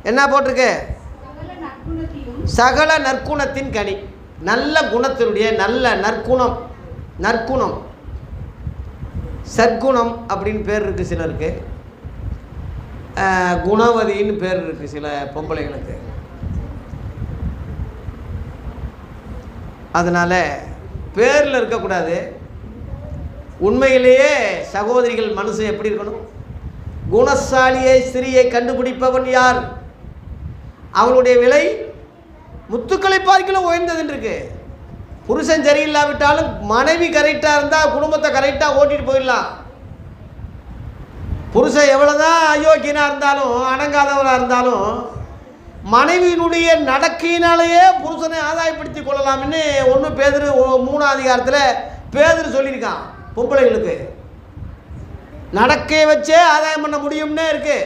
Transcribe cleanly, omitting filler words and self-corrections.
என்ன போட்டிருக்கு? சகல நற்குணத்தின் கனி. நல்ல குணத்தினுடைய நல்ல நற்குணம். நற்குணம் சற்குணம் அப்படின்னு பேர் இருக்குது சிலருக்கு. குணவதின்னு பேர் இருக்குது சில பொம்பளைகளுக்கு. அதனால் பேரில் இருக்கக்கூடாது. உண்மையிலேயே சகோதரிகள் மனசு எப்படி இருக்கணும்? குணசாலியை ஸ்திரியை கண்டுபிடிப்பவன் யார்? அவளுடைய விலை முத்துக்களை பார்க்கலாம் உயர்ந்ததுன்னு இருக்கு. புருஷன் சரியில்லாவிட்டாலும் மனைவி கரெக்டாக இருந்தால் குடும்பத்தை கரெக்டாக ஓட்டிட்டு போயிடலாம். புருஷன் எவ்வளோதான் அயோக்கியனாக இருந்தாலும் அடங்காதவராக இருந்தாலும் மனைவியினுடைய நடக்கையினாலேயே புருஷனை ஆதாயப்படுத்தி கொள்ளலாம்னு 1 பேதுரு 3ஆம் அதிகாரத்தில் பேதுரு சொல்லியிருக்கான். பொம்பளைகளுக்கு நடக்கையை வச்சே ஆதாயம் பண்ண முடியும்னே இருக்குது.